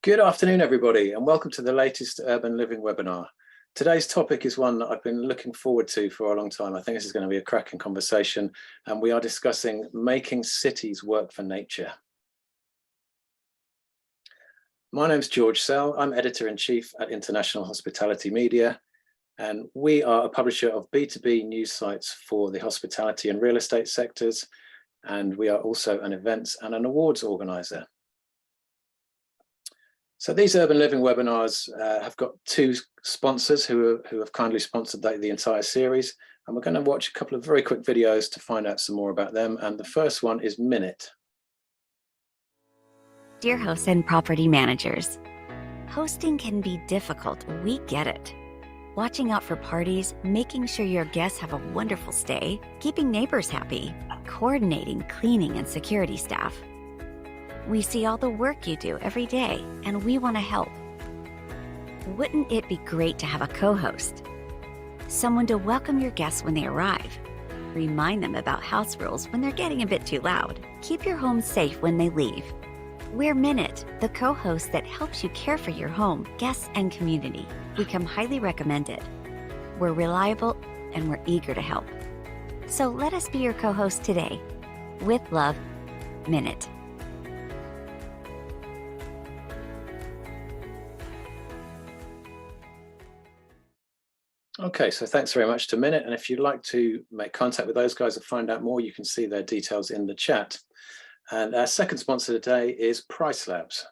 Good afternoon, everybody, and welcome to the latest Urban Living webinar. Today's topic is one that I've been looking forward to for a long time. I think this is going to be a cracking conversation, and we are discussing making cities work for nature. My name's George Sell. I'm Editor-in-Chief at International Hospitality Media, and we are a publisher of B2B news sites for the hospitality and real estate sectors, and we are also an events and an awards organizer. So these Urban Living webinars have got two sponsors who have kindly sponsored the entire series, and we're going to watch a couple of very quick videos to find out some more about them. And the first one is Minute. Dear hosts and property managers, hosting can be difficult, we get it. Watching out for parties, making sure your guests have a wonderful stay, keeping neighbors happy, coordinating cleaning and security staff. We see all the work you do every day, and we want to help. Wouldn't it be great to have a co-host? Someone to welcome your guests when they arrive. Remind them about house rules when they're getting a bit too loud. Keep your home safe when they leave. We're Minute, the co-host that helps you care for your home, guests, and community. We come highly recommended. We're reliable, and we're eager to help. So let us be your co-host today. With love, Minute. Okay, so thanks very much to Minute. And if you'd like to make contact with those guys or find out more, you can see their details in the chat. And our second sponsor today is Price Labs.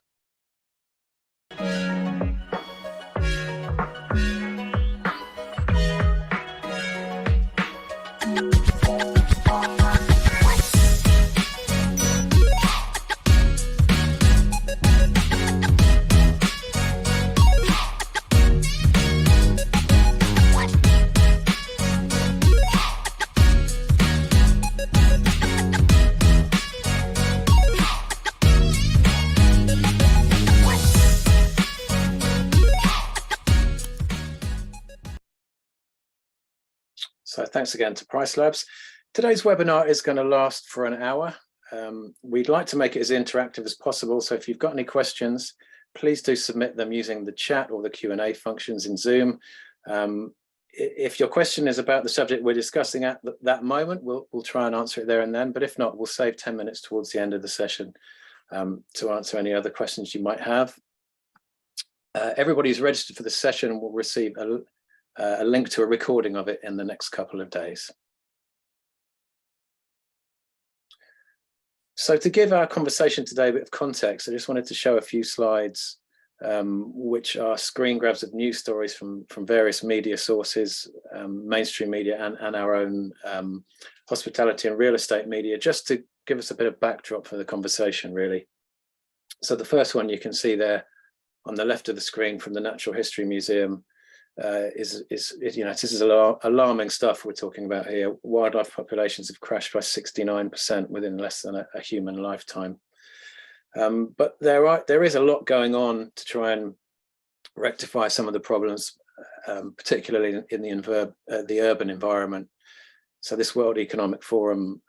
So thanks again to Price Labs. Today's webinar is going to last for an hour. We'd like to make it as interactive as possible. So if you've got any questions, please do submit them using the chat or the Q&A functions in Zoom. If your question is about the subject we're discussing at that moment, we'll try and answer it there and then. But if not, we'll save 10 minutes towards the end of the session to answer any other questions you might have. Everybody who's registered for the session will receive a link to a recording of it in the next couple of days. So to give our conversation today a bit of context, I just wanted to show a few slides which are screen grabs of news stories from various media sources, mainstream media and our own hospitality and real estate media, just to give us a bit of backdrop for the conversation, really. So the first one you can see there on the left of the screen from the Natural History Museum this is alarming stuff we're talking about here. Wildlife populations have crashed by 69% within less than a human lifetime. But there is a lot going on to try and rectify some of the problems, particularly in the urban environment. So this World Economic Forum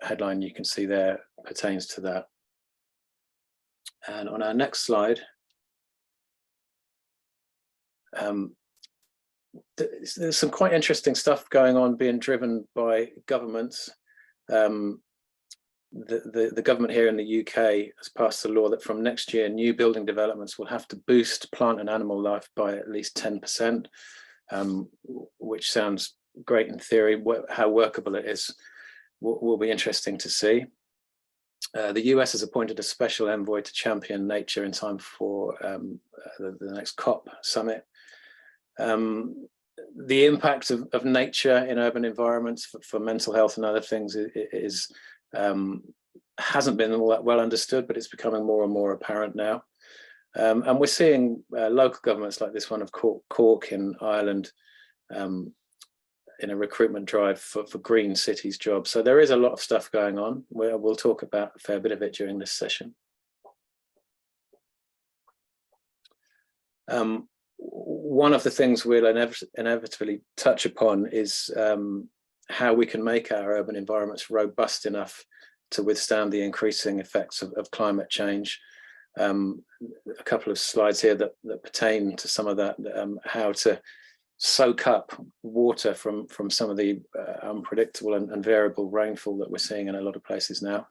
headline you can see there pertains to that. And on our next slide, there's some quite interesting stuff going on being driven by governments. The government here in the UK has passed a law that from next year, new building developments will have to boost plant and animal life by at least 10%, which sounds great in theory. How workable it is will be interesting to see. The US has appointed a special envoy to champion nature in time for the next COP summit. The impact of nature in urban environments for mental health and other things hasn't been all that well understood, but it's becoming more and more apparent now. And we're seeing local governments like this one of Cork in Ireland in a recruitment drive for green cities jobs. So there is a lot of stuff going on. We'll talk about a fair bit of it during this session. One of the things we'll inevitably touch upon is how we can make our urban environments robust enough to withstand the increasing effects of climate change. a couple of slides here that pertain to some of that, how to soak up water from some of the unpredictable and variable rainfall that we're seeing in a lot of places now.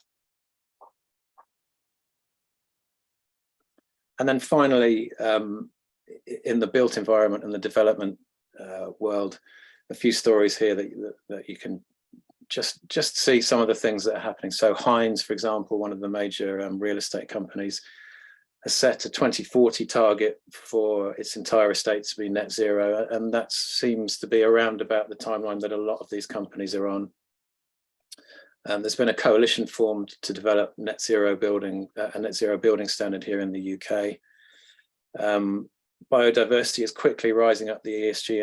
And then finally, in the built environment and the development world, a few stories here that you can just see some of the things that are happening. So Hines, for example, one of the major real estate companies, has set a 2040 target for its entire estate to be net zero, and that seems to be around about the timeline that a lot of these companies are on. There's been a coalition formed to develop a net zero building standard here in the UK. Biodiversity is quickly rising up the ESG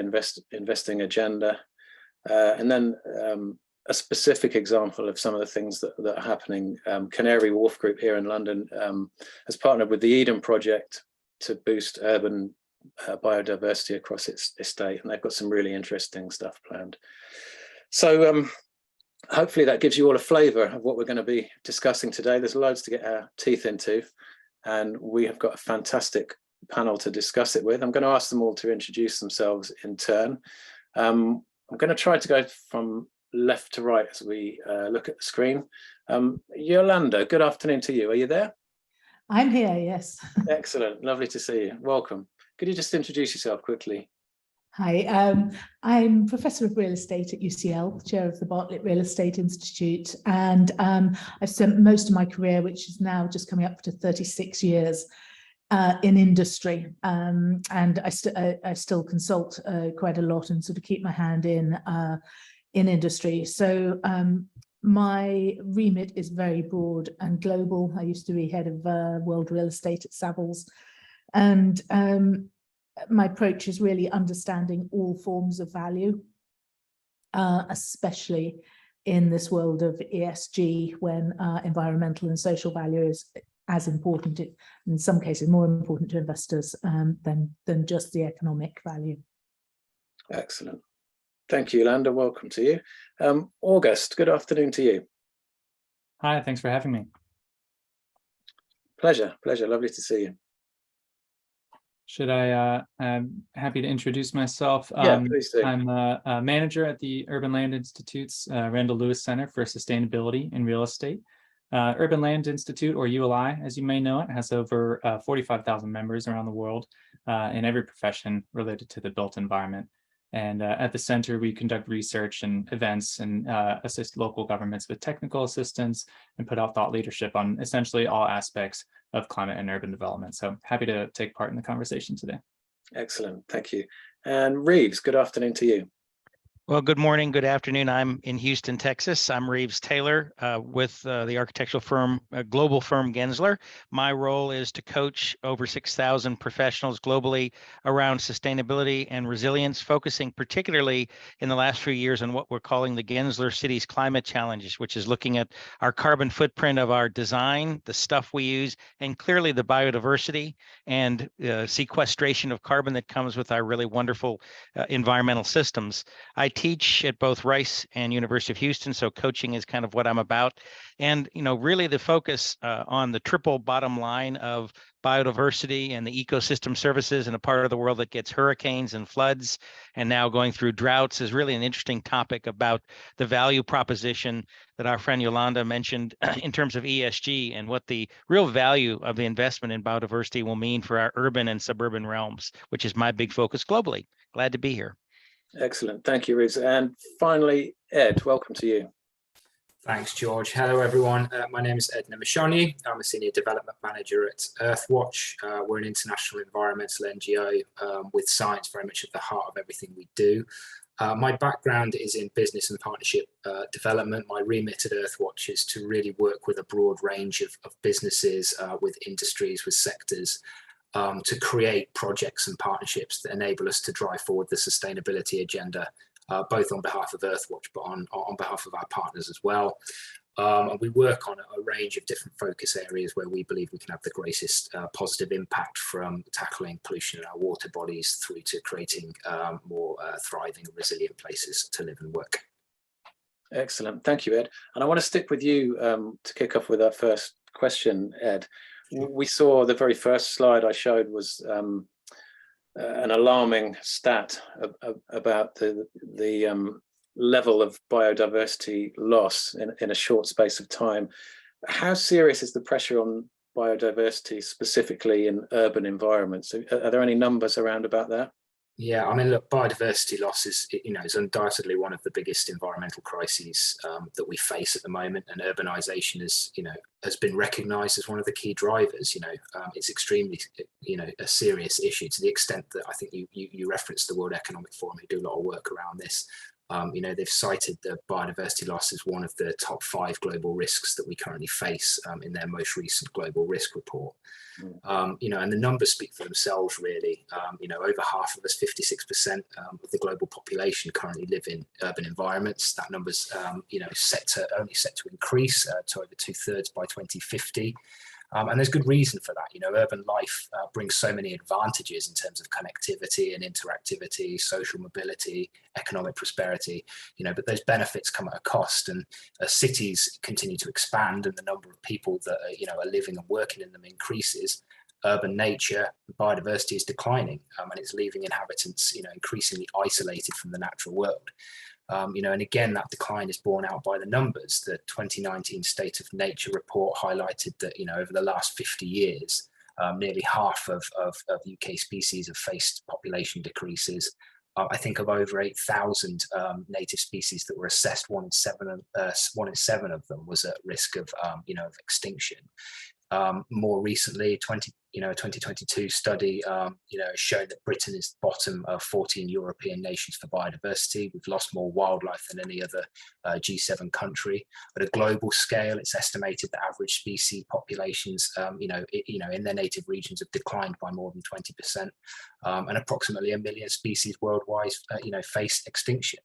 investing agenda. And then a specific example of some of the things that are happening, Canary Wharf Group here in London has partnered with the Eden Project to boost urban biodiversity across its estate, and they've got some really interesting stuff planned. So hopefully that gives you all a flavour of what we're going to be discussing today. There's loads to get our teeth into, and we have got a fantastic panel to discuss it with. I'm going to ask them all to introduce themselves in turn. I'm going to try to go from left to right as we look at the screen. Yolande, good afternoon to you. Are you there? I'm here, yes. Excellent, lovely to see you. Welcome. Could you just introduce yourself quickly? Hi, I'm Professor of Real Estate at UCL, Chair of the Bartlett Real Estate Institute, and I've spent most of my career, which is now just coming up to 36 years, in industry, and I still consult quite a lot and sort of keep my hand in industry. So my remit is very broad and global. I used to be head of world real estate at Savills, and my approach is really understanding all forms of value, especially in this world of ESG, when environmental and social value is as important, in some cases more important to investors than just the economic value. Excellent. Thank you, Yolande. Welcome to you. August, good afternoon to you. Hi, thanks for having me. Pleasure, lovely to see you. Should I'm happy to introduce myself. Yeah, please do. I'm a manager at the Urban Land Institute's Randall Lewis Center for Sustainability in Real Estate. Urban Land Institute, or ULI, as you may know it, has over 45,000 members around the world in every profession related to the built environment. And at the center, we conduct research and events and assist local governments with technical assistance and put out thought leadership on essentially all aspects of climate and urban development. So happy to take part in the conversation today. Excellent, thank you. And Reeves, good afternoon to you. Well, good morning, good afternoon. I'm in Houston, Texas. I'm Reeves Taylor with the architectural firm, global firm Gensler. My role is to coach over 6,000 professionals globally around sustainability and resilience, focusing particularly in the last few years on what we're calling the Gensler Cities Climate Challenges, which is looking at our carbon footprint of our design, the stuff we use, and clearly the biodiversity and sequestration of carbon that comes with our really wonderful environmental systems. I teach at both Rice and University of Houston, so coaching is kind of what I'm about. And, you know, really the focus on the triple bottom line of biodiversity and the ecosystem services in a part of the world that gets hurricanes and floods and now going through droughts is really an interesting topic about the value proposition that our friend Yolande mentioned in terms of ESG and what the real value of the investment in biodiversity will mean for our urban and suburban realms, which is my big focus globally. Glad to be here. Excellent, thank you, Reeves. And finally, Ed, welcome to you. Thanks, George. Hello, everyone. My name is Ed Nemeshanyi. I'm a Senior Development Manager at Earthwatch. We're an international environmental NGO with science very much at the heart of everything we do. My background is in business and partnership development. My remit at Earthwatch is to really work with a broad range of businesses, with industries, with sectors, to create projects and partnerships that enable us to drive forward the sustainability agenda, both on behalf of Earthwatch, but on behalf of our partners as well. And we work on a range of different focus areas where we believe we can have the greatest positive impact, from tackling pollution in our water bodies through to creating more thriving, resilient places to live and work. Excellent, thank you, Ed. And I want to stick with you to kick off with our first question, Ed. we saw the very first slide I showed was an alarming stat about the level of biodiversity loss in a short space of time. How serious is the pressure on biodiversity specifically in urban environments? Are there any numbers around about that? Yeah, I mean, look, biodiversity loss is, is undoubtedly one of the biggest environmental crises that we face at the moment, and urbanization is, has been recognised as one of the key drivers. It's extremely, a serious issue, to the extent that I think you referenced the World Economic Forum, who do a lot of work around this. They've cited the biodiversity loss as one of the top 5 global risks that we currently face in their most recent global risk report. And the numbers speak for themselves, really. Over half of us, 56% of the global population, currently live in urban environments. That number's, set to increase to over 2/3 by 2050. And there's good reason for that. Urban life brings so many advantages in terms of connectivity and interactivity, social mobility, economic prosperity, but those benefits come at a cost. And as cities continue to expand and the number of people that are living and working in them increases, urban nature, biodiversity is declining, and it's leaving inhabitants, increasingly isolated from the natural world. And again, that decline is borne out by the numbers. The 2019 State of Nature report highlighted that, over the last 50 years, nearly half of UK species have faced population decreases. I think of over 8,000 native species that were assessed, one in seven of them was at risk of extinction. More recently, 2022 study, showed that Britain is the bottom of 14 European nations for biodiversity. We've lost more wildlife than any other G7 country. At a global scale, it's estimated that average species populations, in their native regions have declined by more than 20%, and approximately 1 million species worldwide, face extinction.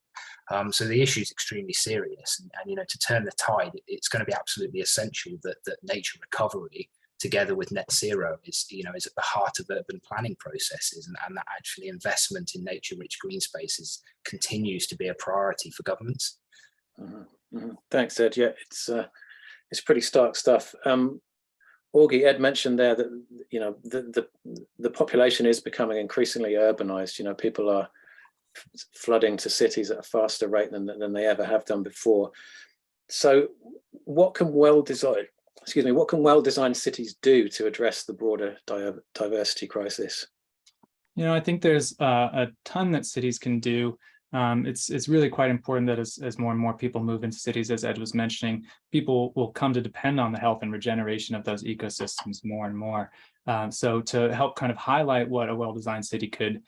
So the issue is extremely serious, and to turn the tide, it's going to be absolutely essential that nature recovery, together with net zero, is at the heart of urban planning processes, and that actually investment in nature-rich green spaces continues to be a priority for governments. Thanks, Ed. Yeah, it's pretty stark stuff. Augie, Ed mentioned there that the population is becoming increasingly urbanized. People are flooding to cities at a faster rate than they ever have done before. So what can well-designed cities do to address the broader diversity crisis? I think there's a ton that cities can do. It's really quite important that as more and more people move into cities, as Ed was mentioning, people will come to depend on the health and regeneration of those ecosystems more and more. So to help kind of highlight what a well-designed city could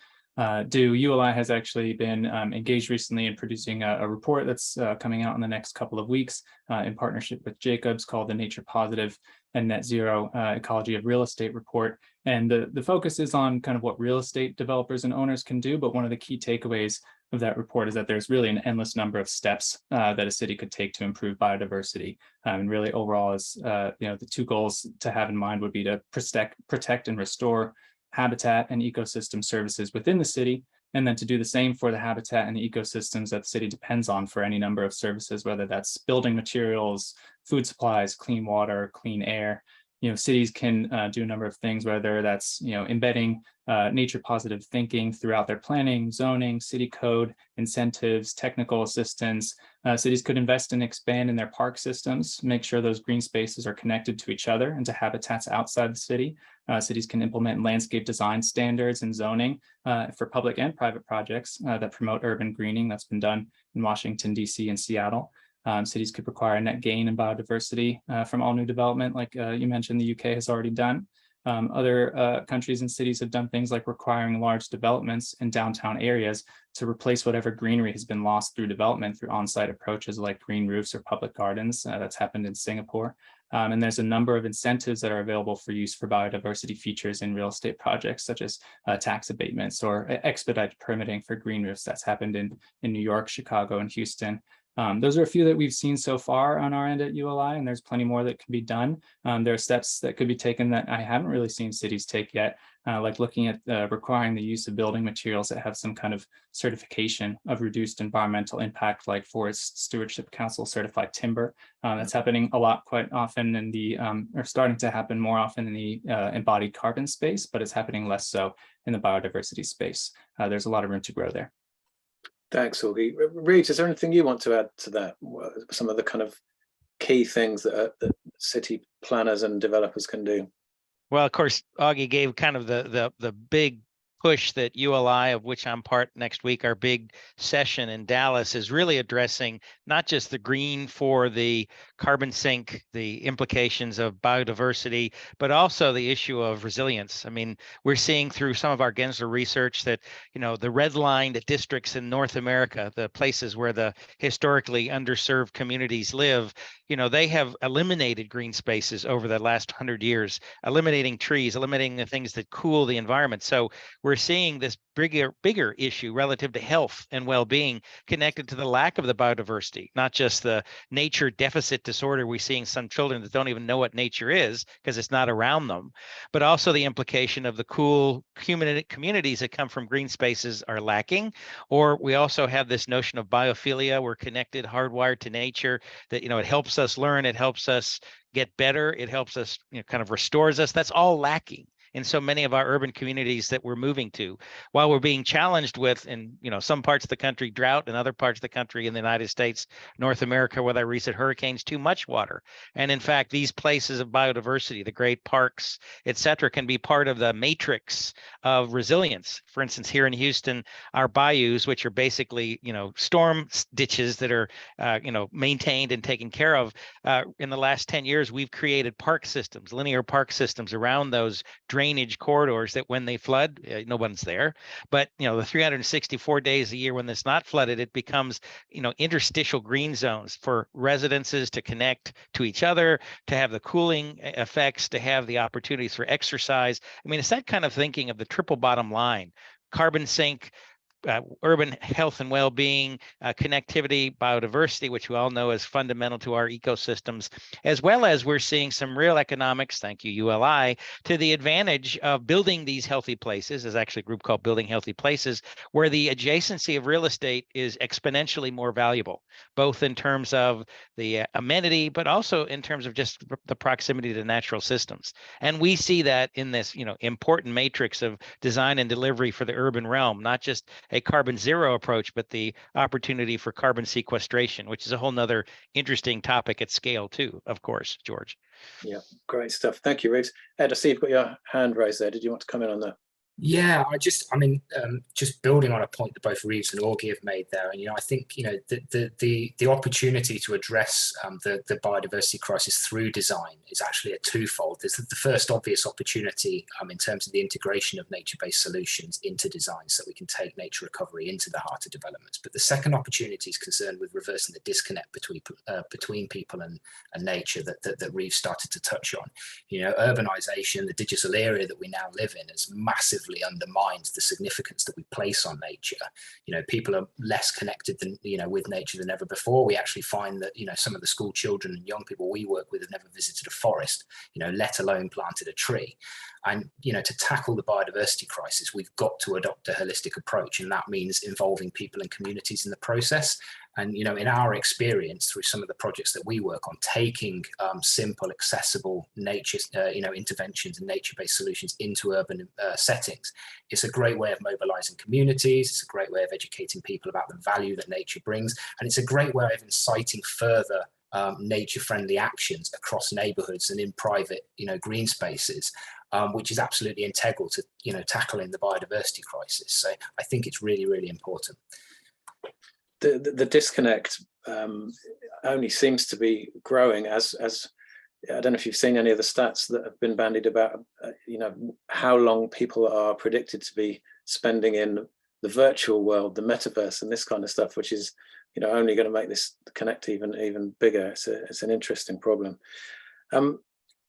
do, ULI has actually been engaged recently in producing a report that's coming out in the next couple of weeks in partnership with Jacobs, called the Nature Positive and Net Zero Ecology of Real Estate Report. And the focus is on kind of what real estate developers and owners can do, but one of the key takeaways of that report is that there's really an endless number of steps that a city could take to improve biodiversity. And really overall is, the 2 goals to have in mind would be to protect and restore habitat and ecosystem services within the city, and then to do the same for the habitat and the ecosystems that the city depends on for any number of services, whether that's building materials, food supplies, clean water, clean air. Cities can do a number of things, whether that's, embedding nature positive thinking throughout their planning, zoning, city code, incentives, technical assistance. Cities could invest and expand in their park systems, make sure those green spaces are connected to each other and to habitats outside the city. Cities can implement landscape design standards and zoning for public and private projects that promote urban greening. That's been done in Washington, D.C. and Seattle. Cities could require a net gain in biodiversity from all new development, like you mentioned the UK has already done. Other countries and cities have done things like requiring large developments in downtown areas to replace whatever greenery has been lost through development through on-site approaches like green roofs or public gardens. That's happened in Singapore. And there's a number of incentives that are available for use for biodiversity features in real estate projects, such as tax abatements or expedited permitting for green roofs. That's happened in New York, Chicago, and Houston. Those are a few that we've seen so far on our end at ULI, and there's plenty more that can be done. There are steps that could be taken that I haven't really seen cities take yet, like looking at requiring the use of building materials that have some kind of certification of reduced environmental impact, like Forest Stewardship Council certified timber. That's happening a lot quite often in the, or starting to happen more often in the embodied carbon space, but it's happening less so in the biodiversity space. There's a lot of room to grow there. Thanks, Augie. Reeves, is there anything you want to add to that? Some of the kind of key things that city planners and developers can do? Well, of course, Augie gave kind of the big push that ULI, of which I'm part next week, our big session in Dallas, is really addressing not just the green for the carbon sink, the implications of biodiversity, but also the issue of resilience. I mean, we're seeing through some of our Gensler research that, you know, the redlined districts in North America, the places where the historically underserved communities live, you know, they have eliminated green spaces over the last 100 years, eliminating trees, eliminating the things that cool the environment. So we're seeing this bigger issue relative to health and well-being connected to the lack of the biodiversity, not just the nature deficit disorder we see in some children that don't even know what nature is because it's not around them, but also the implication of the cool human communities that come from green spaces are lacking. Or we also have this notion of biophilia. We're connected, hardwired to nature, that, you know, it helps us learn, it helps us get better, it helps us, you know, kind of restores us. That's all lacking in so many of our urban communities that we're moving to, while we're being challenged with, in, you know, some parts of the country, drought, and other parts of the country in the United States, North America, with our recent hurricanes, too much water. And in fact, these places of biodiversity, the great parks, et cetera, can be part of the matrix of resilience. For instance, here in Houston, our bayous, which are basically, you know, storm ditches that are, you know, maintained and taken care of. In the last 10 years, we've created park systems, linear park systems around those drainage corridors that when they flood, no one's there. But, you know, the 364 days a year when it's not flooded, it becomes, you know, interstitial green zones for residences to connect to each other, to have the cooling effects, to have the opportunities for exercise. I mean, it's that kind of thinking of the triple bottom line: carbon sink, urban health and well-being, connectivity, biodiversity, which we all know is fundamental to our ecosystems, as well as we're seeing some real economics, thank you, ULI, to the advantage of building these healthy places. There's actually a group called Building Healthy Places, where the adjacency of real estate is exponentially more valuable, both in terms of the amenity, but also in terms of just the proximity to natural systems. And we see that in this, you know, important matrix of design and delivery for the urban realm, not just a carbon zero approach, but the opportunity for carbon sequestration, which is a whole nother interesting topic at scale too, of course, George. Yeah, great stuff. Thank you, Reeves. Ed, I see you've got your hand raised there. Did you want to come in on that? Yeah, just building on a point that both Reeves and Augie have made there, and, you know, I think, you know, the opportunity to address the biodiversity crisis through design is actually a twofold. There's the first obvious opportunity in terms of the integration of nature-based solutions into design, so we can take nature recovery into the heart of developments. But the second opportunity is concerned with reversing the disconnect between people and nature that Reeves started to touch on. You know, urbanization, the digital era that we now live in, has massively undermines the significance that we place on nature. You know, people are less connected than, you know, with nature than ever before. We actually find that, you know, some of the school children and young people we work with have never visited a forest, you know, let alone planted a tree. And, you know, to tackle the biodiversity crisis, we've got to adopt a holistic approach, and that means involving people and communities in the process. And, you know, in our experience through some of the projects that we work on, taking simple, accessible nature, you know, interventions and nature-based solutions into urban settings, it's a great way of mobilizing communities. It's a great way of educating people about the value that nature brings. And it's a great way of inciting further nature-friendly actions across neighborhoods and in private, you know, green spaces, which is absolutely integral to, you know, tackling the biodiversity crisis. So I think it's really, really important. The disconnect only seems to be growing as I don't know if you've seen any of the stats that have been bandied about, you know, how long people are predicted to be spending in the virtual world, the metaverse, and this kind of stuff, which is, you know, only going to make this connect even bigger. It's an interesting problem.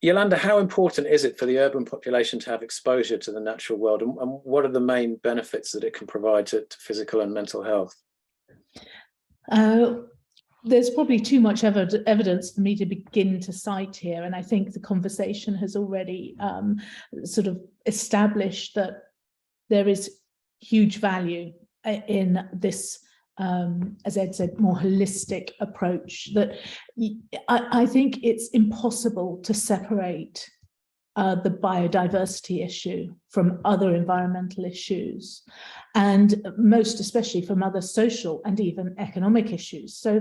Yolande, how important is it for the urban population to have exposure to the natural world, and what are the main benefits that it can provide to physical and mental health? there's probably too much evidence for me to begin to cite here, and I think the conversation has already sort of established that there is huge value in this, as Ed said, more holistic approach. That I think it's impossible to separate the biodiversity issue from other environmental issues, and most especially from other social and even economic issues. So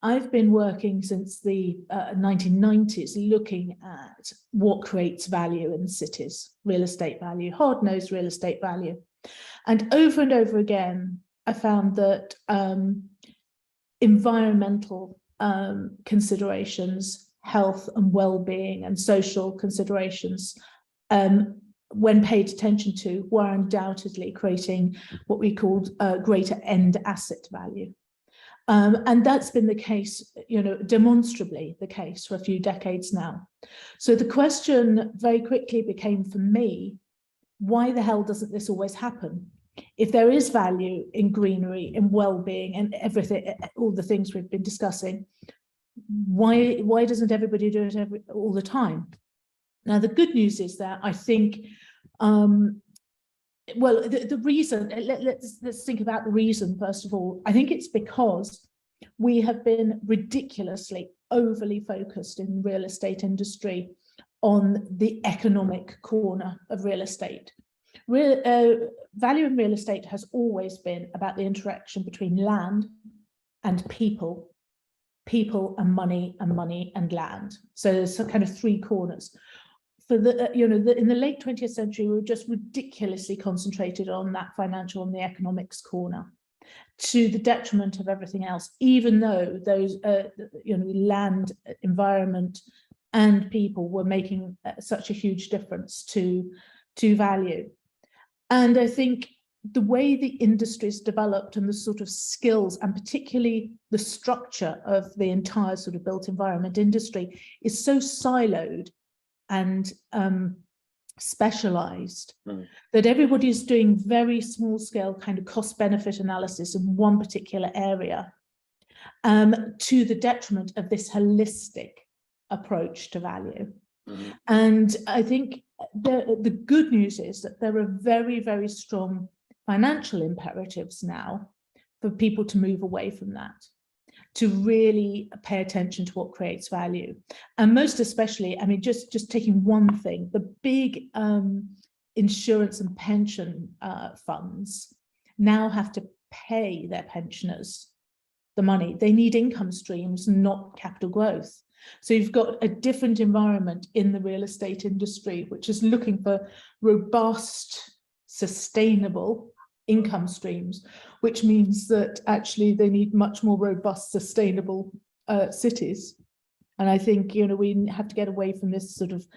I've been working since the 1990s looking at what creates value in cities, real estate value, hard-nosed real estate value. And over again, I found that environmental considerations, health and well-being and social considerations, when paid attention to, were undoubtedly creating what we called greater end asset value. And that's been the case, demonstrably the case for a few decades now. So the question very quickly became for me, why the hell doesn't this always happen? If there is value in greenery, in well-being and everything, all the things we've been discussing, why doesn't everybody do it all the time? Now, the good news is that I think, well, the reason, let's think about the reason, first of all. I think it's because we have been ridiculously overly focused in the real estate industry on the economic corner of real estate. Value in real estate has always been about the interaction between land and people and money and land. So there's some kind of three corners. For the, in the late 20th century, we were just ridiculously concentrated on that financial and the economics corner, to the detriment of everything else, even though those, land, environment, and people were making such a huge difference to value. And I think the way the industry's developed and the sort of skills, and particularly the structure of the entire sort of built environment industry, is so siloed and specialized that everybody's doing very small scale kind of cost benefit analysis in one particular area, to the detriment of this holistic approach to value. And I think the good news is that there are very, very strong financial imperatives now for people to move away from that, to really pay attention to what creates value. And most especially, I mean, just taking one thing, the big insurance and pension funds now have to pay their pensioners the money. They need income streams, not capital growth. So you've got a different environment in the real estate industry, which is looking for robust, sustainable income streams, which means that actually they need much more robust, sustainable cities. And I think, we have to get away from this sort of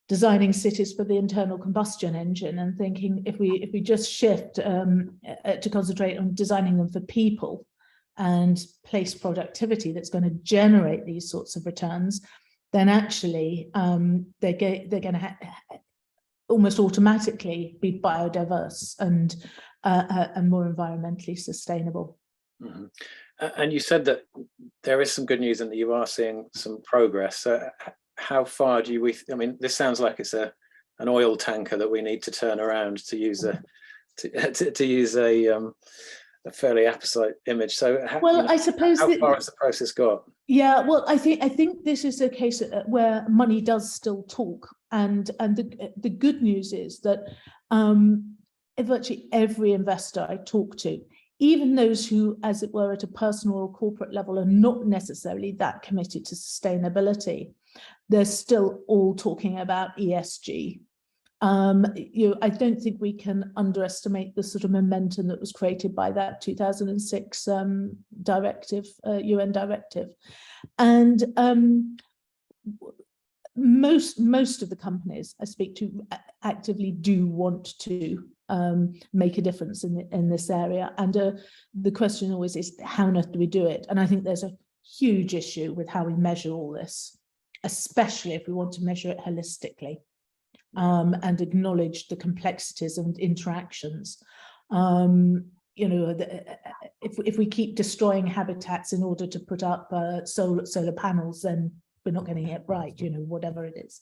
designing cities for the internal combustion engine and thinking if we just shift to concentrate on designing them for people and place productivity that's going to generate these sorts of returns, then actually they're going to almost automatically be biodiverse and more environmentally sustainable. And you said that there is some good news and that you are seeing some progress. How far do you? I mean, this sounds like it's an oil tanker that we need to turn around, to use a fairly apposite image. So, I suppose how far has the process got? Yeah, well, I think this is a case where money does still talk, and the good news is that virtually every investor I talk to, even those who, as it were, at a personal or corporate level, are not necessarily that committed to sustainability, they're still all talking about ESG. I don't think we can underestimate the sort of momentum that was created by that 2006 directive, UN directive, and most of the companies I speak to actively do want to make a difference in this area. And the question always is, how on earth do we do it? And I think there's a huge issue with how we measure all this, especially if we want to measure it holistically. And acknowledge the complexities and interactions. you know, if we keep destroying habitats in order to put up solar panels, then we're not getting it right, you know, whatever it is.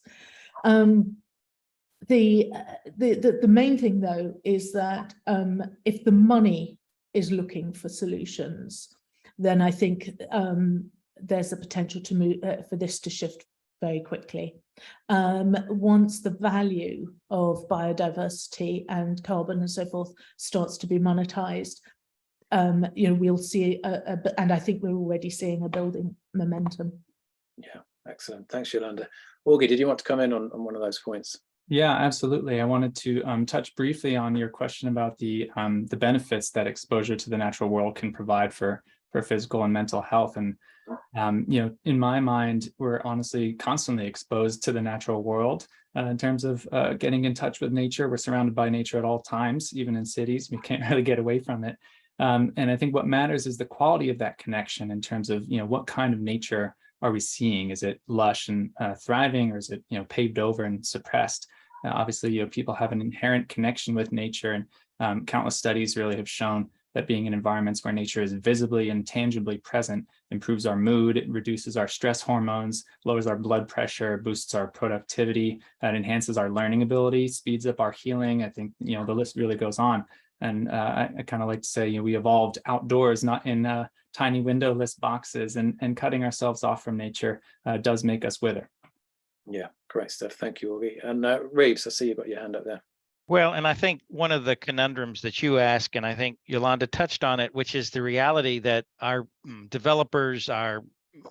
The main thing, though, is that if the money is looking for solutions, then I think there's a potential to move for this to shift very quickly. Once the value of biodiversity and carbon and so forth starts to be monetized, you know, we'll see and I think we're already seeing a building momentum. Yeah, excellent. Thanks, Yolande. Augie, did you want to come in on one of those points? Yeah, absolutely. I wanted to touch briefly on your question about the benefits that exposure to the natural world can provide for physical and mental health. And you know, in my mind, we're honestly constantly exposed to the natural world in terms of getting in touch with nature. We're surrounded by nature at all times, even in cities. We can't really get away from it. And I think what matters is the quality of that connection in terms of, you know, what kind of nature are we seeing? Is it lush and thriving, or is it, you know, paved over and suppressed? Obviously, you know, people have an inherent connection with nature, and countless studies really have shown that being in environments where nature is visibly and tangibly present improves our mood, it reduces our stress hormones, lowers our blood pressure, boosts our productivity, and enhances our learning ability, speeds up our healing. I think, you know, the list really goes on. And I kind of like to say, you know, we evolved outdoors, not in tiny windowless boxes, and cutting ourselves off from nature does make us wither. Yeah, great stuff. Thank you, Augie. And Reeves, I see you've got your hand up there. Well, and I think one of the conundrums that you ask, and I think Yolande touched on it, which is the reality that our developers, our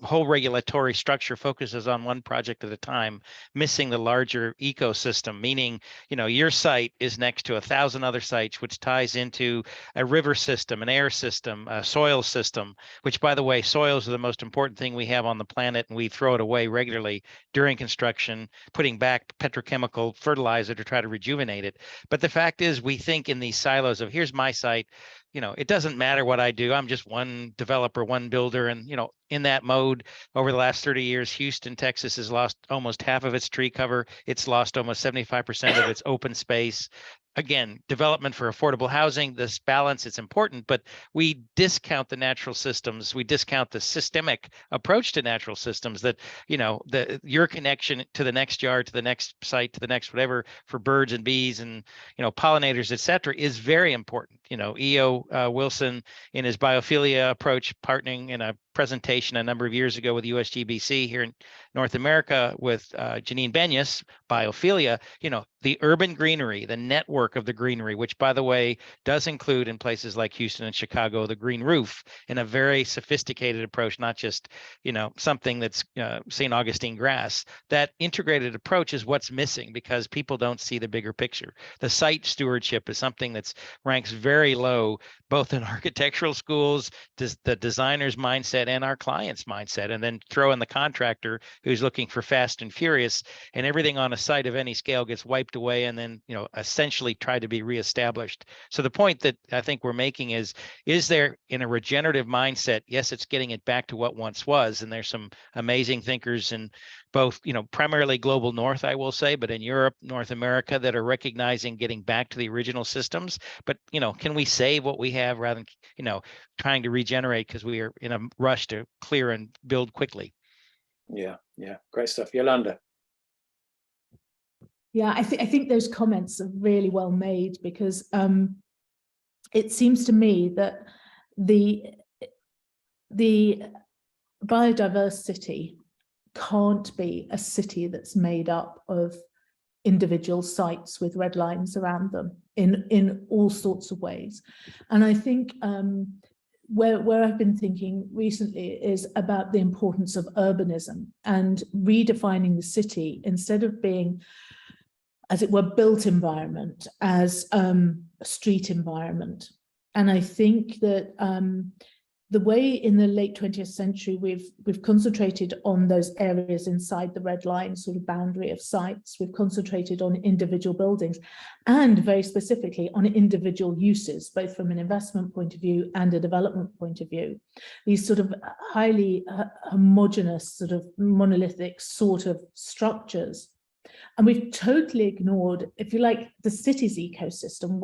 whole regulatory structure focuses on one project at a time, missing the larger ecosystem, meaning, you know, your site is next to 1,000 other sites, which ties into a river system, an air system, a soil system, which, by the way, soils are the most important thing we have on the planet, and we throw it away regularly during construction, putting back petrochemical fertilizer to try to rejuvenate it. But the fact is, we think in these silos of, here's my site, you know, it doesn't matter what I do. I'm just one developer, one builder. And, you know, in that mode, over the last 30 years, Houston, Texas has lost almost half of its tree cover. It's lost almost 75% of its open space. Again, development for affordable housing, this balance, it's important, but we discount the natural systems. We discount the systemic approach to natural systems that, you know, your connection to the next yard, to the next site, to the next whatever for birds and bees and, you know, pollinators, et cetera, is very important. You know, E.O. Wilson in his biophilia approach, partnering in a presentation a number of years ago with USGBC here in North America with Janine Benyus, biophilia, you know, the urban greenery, the network of the greenery, which, by the way, does include in places like Houston and Chicago, the green roof, in a very sophisticated approach, not just, you know, something that's St. Augustine grass. That integrated approach is what's missing because people don't see the bigger picture. The site stewardship is something that's ranks very low, both in architectural schools, the designer's mindset and our client's mindset, and then throw in the contractor who's looking for fast and furious, and everything on a site of any scale gets wiped away and then, you know, essentially try to be reestablished. So the point that I think we're making is there, in a regenerative mindset, yes, it's getting it back to what once was, and there's some amazing thinkers in both, you know, primarily global north, I will say, but in Europe, North America, that are recognizing getting back to the original systems. But, you know, can we save what we have rather than, you know, trying to regenerate because we are in a rush to clear and build quickly? Yeah, great stuff. Yolande. Yeah, I think those comments are really well made, because it seems to me that the biodiversity can't be a city that's made up of individual sites with red lines around them in all sorts of ways. And I think where I've been thinking recently is about the importance of urbanism and redefining the city, instead of being, as it were, built environment, as a street environment. And I think that the way in the late 20th century we've concentrated on those areas inside the red line sort of boundary of sites, we've concentrated on individual buildings and very specifically on individual uses, both from an investment point of view and a development point of view. These sort of highly homogeneous, sort of monolithic sort of structures. And we've totally ignored, if you like, the city's ecosystem,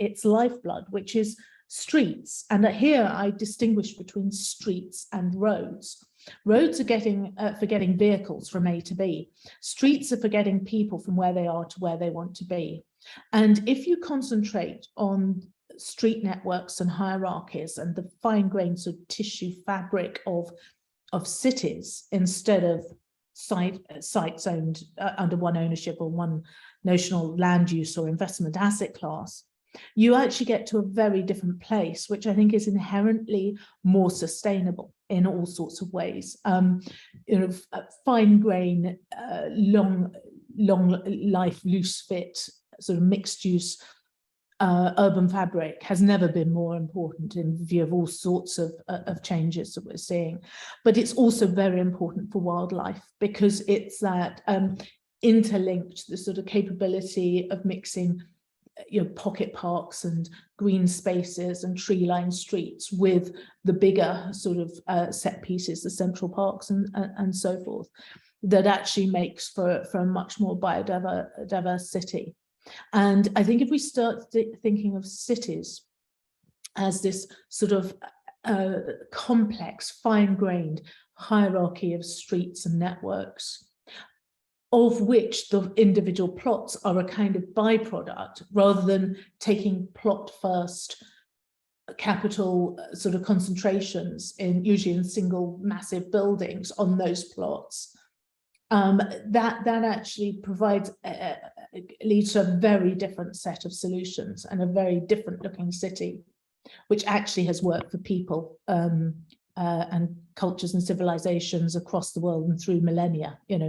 its lifeblood, which is streets. And here I distinguish between streets and roads. Roads are for getting vehicles from A to B. Streets are for getting people from where they are to where they want to be. And if you concentrate on street networks and hierarchies and the fine-grained sort of tissue fabric of cities, instead of sites owned under one ownership or one notional land use or investment asset class, you actually get to a very different place, which I think is inherently more sustainable in all sorts of ways. Fine grain, long life, loose fit, sort of mixed use urban fabric has never been more important in view of all sorts of changes that we're seeing. But it's also very important for wildlife, because it's that interlinked, the sort of capability of mixing pocket parks and green spaces and tree-lined streets with the bigger sort of set pieces, the central parks and so forth, that actually makes for a much more diverse city. And I think if we start thinking of cities as this sort of complex, fine-grained hierarchy of streets and networks, of which the individual plots are a kind of byproduct, rather than taking plot first capital sort of concentrations usually in single massive buildings on those plots, that actually leads to a very different set of solutions and a very different looking city, which actually has worked for people and cultures and civilizations across the world and through millennia. We're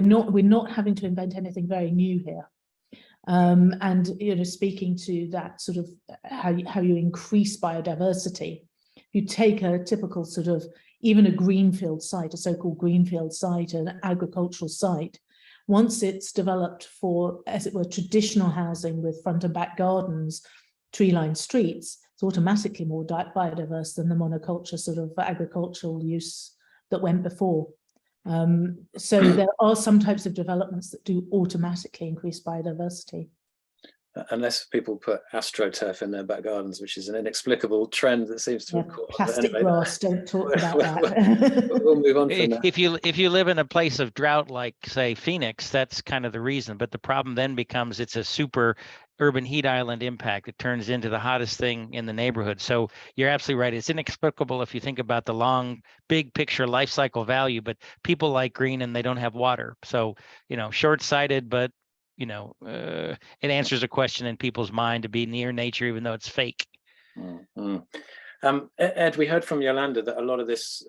not having to invent anything very new here. And speaking to that sort of how you increase biodiversity, you take a typical sort of even a greenfield site, a so-called greenfield site, an agricultural site, once it's developed for, as it were, traditional housing with front and back gardens, tree-lined streets, it's automatically more biodiverse than the monoculture sort of agricultural use that went before. So there are some types of developments that do automatically increase biodiversity. Unless people put astroturf in their back gardens, which is an inexplicable trend that seems to have caught on. Plastic anyway, grass, don't talk about that. We'll move on from that. If you live in a place of drought, like say Phoenix, that's kind of the reason. But the problem then becomes it's a super urban heat island impact. It turns into the hottest thing in the neighborhood. So you're absolutely right. It's inexplicable if you think about the long, big picture life cycle value, but people like green and they don't have water. So, short-sighted, but it answers a question in people's mind to be near nature, even though it's fake. Mm-hmm. Ed, we heard from Yolande that a lot of this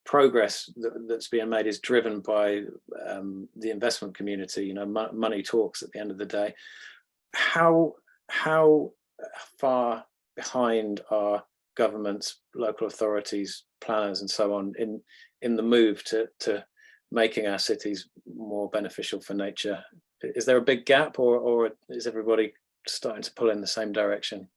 progress that's being made is driven by the investment community. Money talks at the end of the day. How far behind are governments, local authorities, planners, and so on in the move to making our cities more beneficial for nature? Is there a big gap, or is everybody starting to pull in the same direction?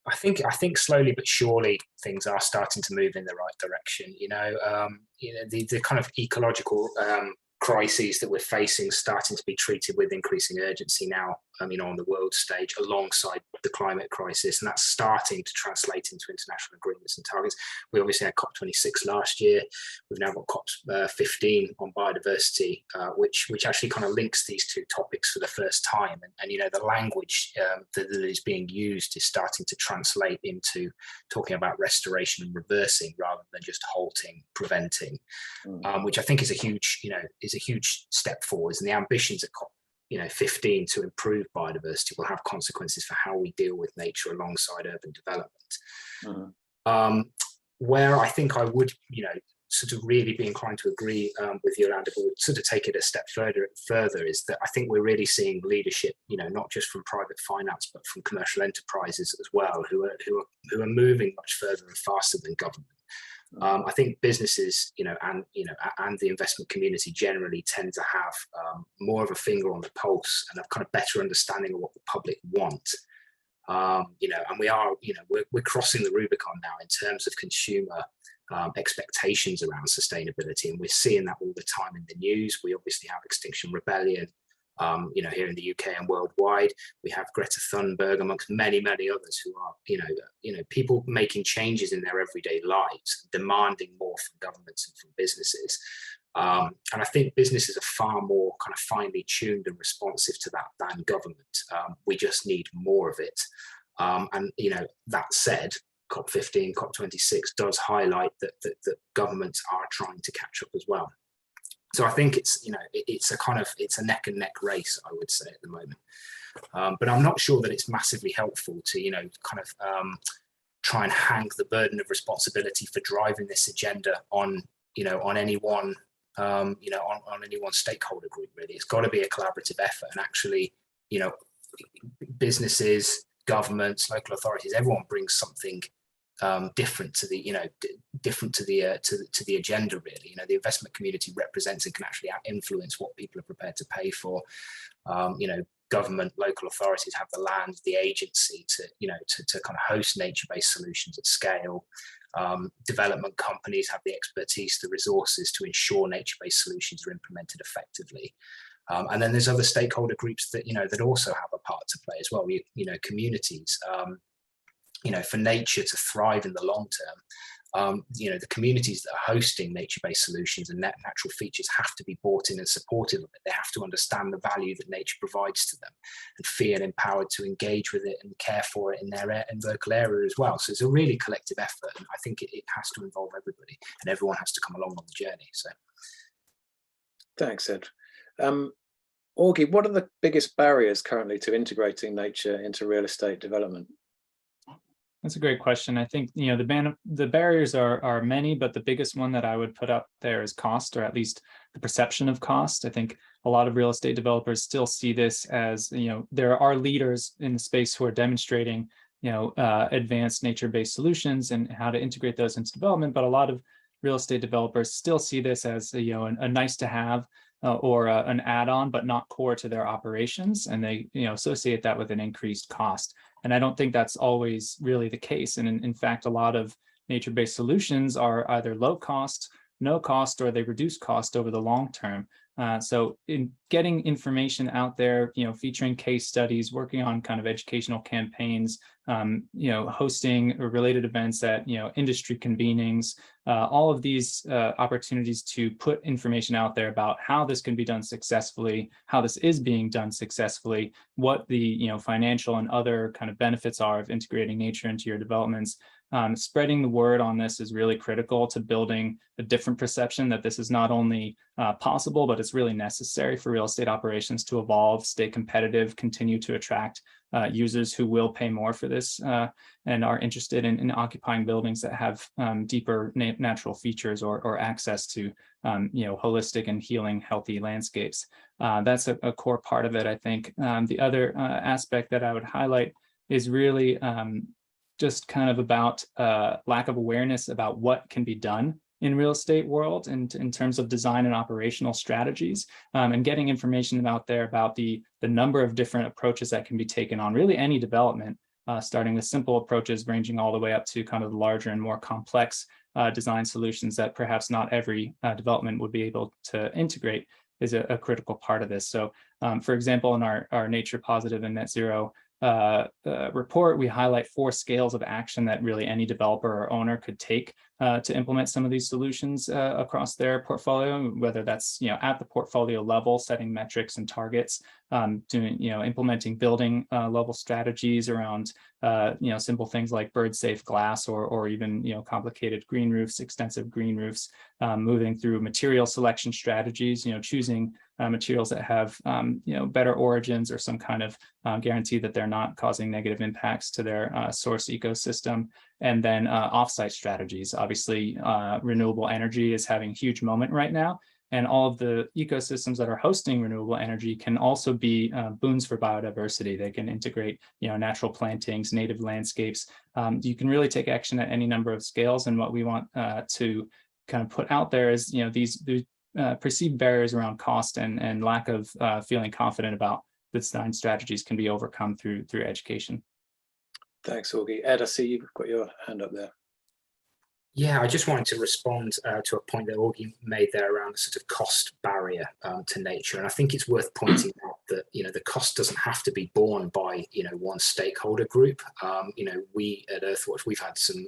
I think slowly but surely things are starting to move in the right direction. The kind of ecological crises that we're facing starting to be treated with increasing urgency now, on the world stage, alongside the climate crisis, and that's starting to translate into international agreements and targets. We obviously had COP26 last year. We've now got COP15 on biodiversity, which actually kind of links these two topics for the first time. And the language that is being used is starting to translate into talking about restoration and reversing rather than just halting, preventing, which I think is a huge step forward. And the ambitions at COP15 to improve biodiversity will have consequences for how we deal with nature alongside urban development. Where I think I would, sort of really be inclined to agree with Yolande, but would sort of take it a step further is that I think we're really seeing leadership, not just from private finance, but from commercial enterprises as well, who are moving much further and faster than government. I think businesses, and the investment community generally tend to have more of a finger on the pulse and a kind of better understanding of what the public want. And we are, we're crossing the Rubicon now in terms of consumer expectations around sustainability, and we're seeing that all the time in the news. We obviously have Extinction Rebellion here in the UK and worldwide. We have Greta Thunberg amongst many, many others who are, people making changes in their everyday lives, demanding more from governments and from businesses. And I think businesses are far more kind of finely tuned and responsive to that than government. We just need more of it. And that said, COP15, COP26 does highlight that governments are trying to catch up as well. So I think it's a neck and neck race, I would say, at the moment. But I'm not sure that it's massively helpful to try and hang the burden of responsibility for driving this agenda on any one on any one stakeholder group. Really, it's got to be a collaborative effort, and actually, businesses, governments, local authorities, everyone brings something different to the agenda. Really, the investment community represents and can actually influence what people are prepared to pay for. Government, local authorities have the land, the agency to kind of host nature-based solutions at scale. Development companies have the expertise, the resources to ensure nature-based solutions are implemented effectively. And then there's other stakeholder groups that that also have a part to play as well. Communities. For nature to thrive in the long term, the communities that are hosting nature-based solutions and natural features have to be bought in and supportive of it. They have to understand the value that nature provides to them and feel empowered to engage with it and care for it in their local area as well. So it's a really collective effort, and I think it has to involve everybody, and everyone has to come along on the journey. So, thanks, Ed. Augie, what are the biggest barriers currently to integrating nature into real estate development? That's a great question. I think the barriers are many, but the biggest one that I would put up there is cost, or at least the perception of cost. I think a lot of real estate developers still see this as there are leaders in the space who are demonstrating advanced nature-based solutions and how to integrate those into development. But a lot of real estate developers still see this as a nice to have or an add-on, but not core to their operations, and they associate that with an increased cost. And I don't think that's always really the case. And in fact, a lot of nature-based solutions are either low cost, no cost, or they reduce cost over the long term. So in getting information out there, featuring case studies, working on kind of educational campaigns, hosting related events at, industry convenings, all of these opportunities to put information out there about how this can be done successfully, how this is being done successfully, what the, financial and other kind of benefits are of integrating nature into your developments. Spreading the word on this is really critical to building a different perception that this is not only possible, but it's really necessary for real estate operations to evolve, stay competitive, continue to attract users who will pay more for this and are interested in occupying buildings that have deeper natural features or access to holistic and healing, healthy landscapes. That's a core part of it, I think. The other aspect that I would highlight is really just kind of about lack of awareness about what can be done in real estate world and in terms of design and operational strategies, and getting information out there about the number of different approaches that can be taken on really any development, starting with simple approaches ranging all the way up to kind of larger and more complex design solutions that perhaps not every development would be able to integrate is a critical part of this. So for example, in our nature positive and net zero report, we highlight 4 scales of action that really any developer or owner could take to implement some of these solutions across their portfolio, whether that's at the portfolio level, setting metrics and targets, doing implementing building level strategies around simple things like bird safe glass or even complicated green roofs, extensive green roofs, moving through material selection strategies, choosing materials that have better origins or some kind of guarantee that they're not causing negative impacts to their source ecosystem. And then offsite strategies. Obviously, renewable energy is having a huge moment right now. And all of the ecosystems that are hosting renewable energy can also be boons for biodiversity. They can integrate natural plantings, native landscapes. You can really take action at any number of scales. And what we want to kind of put out there is these perceived barriers around cost and lack of feeling confident about the design strategies can be overcome through education. Thanks, Augie. Ed, I see you've got your hand up there. Yeah, I just wanted to respond to a point that Augie made there around the sort of cost barrier to nature. And I think it's worth pointing out that, the cost doesn't have to be borne by, one stakeholder group. We at Earthwatch, we've had some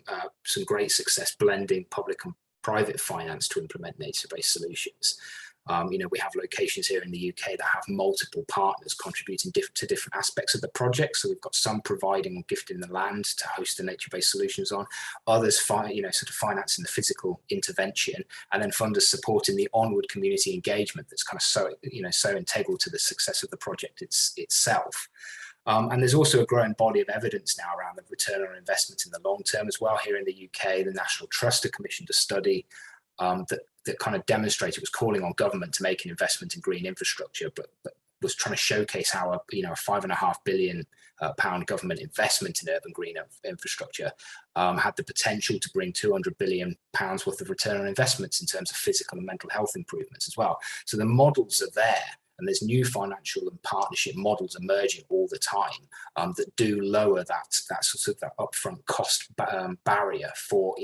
great success blending public and private finance to implement nature-based solutions. We have locations here in the UK that have multiple partners contributing to different aspects of the project. So we've got some providing or gifting the land to host the nature-based solutions on, others sort of financing the physical intervention, and then funders supporting the onward community engagement that's kind of so integral to the success of the project itself. And there's also a growing body of evidence now around the return on investment in the long term as well. Here in the UK, the National Trust have commissioned a study that kind of demonstrated, was calling on government to make an investment in green infrastructure, but was trying to showcase how a £5.5 billion government investment in urban green infrastructure had the potential to bring £200 billion worth of return on investments in terms of physical and mental health improvements as well. So the models are there, and there's new financial and partnership models emerging all the time that do lower that upfront cost barrier for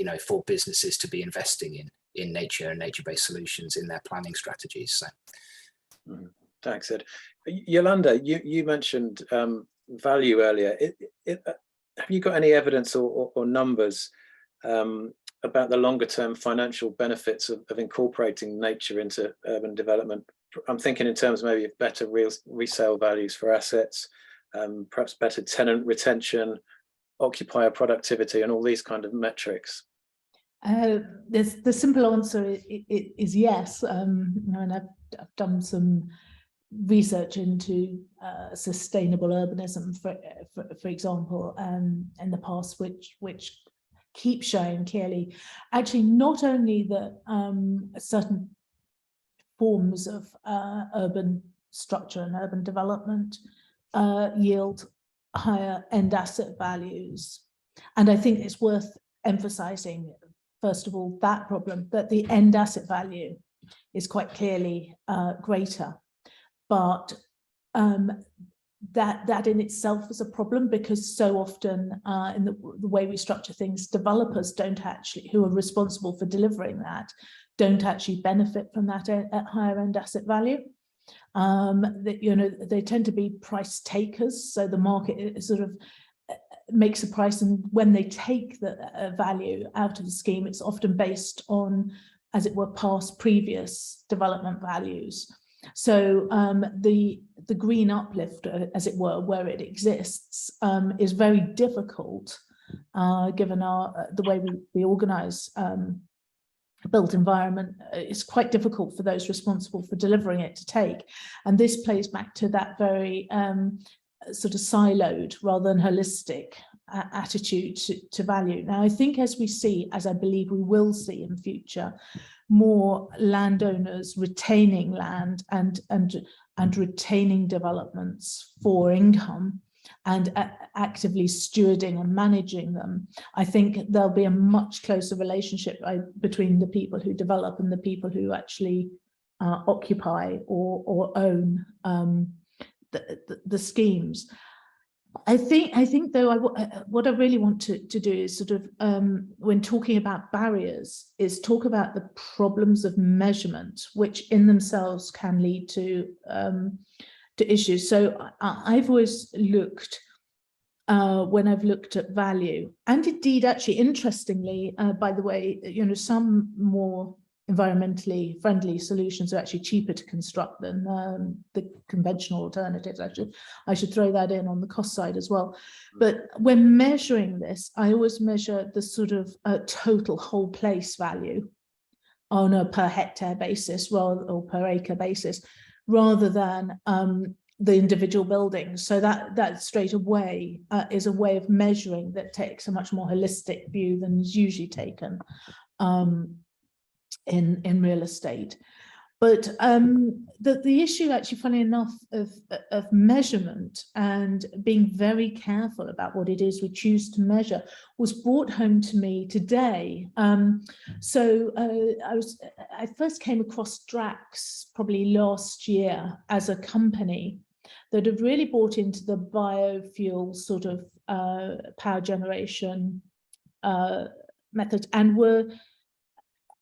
businesses to be investing in nature and nature-based solutions in their planning strategies. So. Thanks, Ed. Yolande, you mentioned value earlier. Have you got any evidence or numbers about the longer-term financial benefits of incorporating nature into urban development? I'm thinking in terms maybe of better resale values for assets, perhaps better tenant retention, occupier productivity, and all these kind of metrics. The simple answer is yes, and I've done some research into sustainable urbanism, for example, in the past, which keep showing clearly, actually, not only that certain forms of urban structure and urban development yield higher end asset values, and I think it's worth emphasizing, first of all, that problem, that the end asset value is quite clearly greater, but that in itself is a problem, because so often in the way we structure things, developers don't actually, who are responsible for delivering that, don't actually benefit from that at higher end asset value. They tend to be price takers, so the market sort of makes a price, and when they take the value out of the scheme, it's often based on, as it were, past previous development values. So the green uplift, as it were, where it exists, is very difficult, given the way we organise built environment. It's quite difficult for those responsible for delivering it to take, and this plays back to that very sort of siloed rather than holistic attitude to value. Now, I think as I believe we will see in future, more landowners retaining land and retaining developments for income and actively stewarding and managing them, I think there'll be a much closer relationship between the people who develop and the people who actually occupy or own the schemes. I think though, what I really want to do is sort of, when talking about barriers, is talk about the problems of measurement, which in themselves can lead to issues. So I've always looked, when I've looked at value, and indeed, actually, interestingly, by the way, some more environmentally friendly solutions are actually cheaper to construct than the conventional alternatives. I should throw that in on the cost side as well. But when measuring this, I always measure the sort of total whole place value on a per hectare basis or per acre basis, rather than the individual buildings. So that straight away is a way of measuring that takes a much more holistic view than is usually taken in real estate. But the issue, actually, funny enough, of measurement and being very careful about what it is we choose to measure was brought home to me today. So I first came across Drax probably last year as a company that had really bought into the biofuel sort of power generation method, and were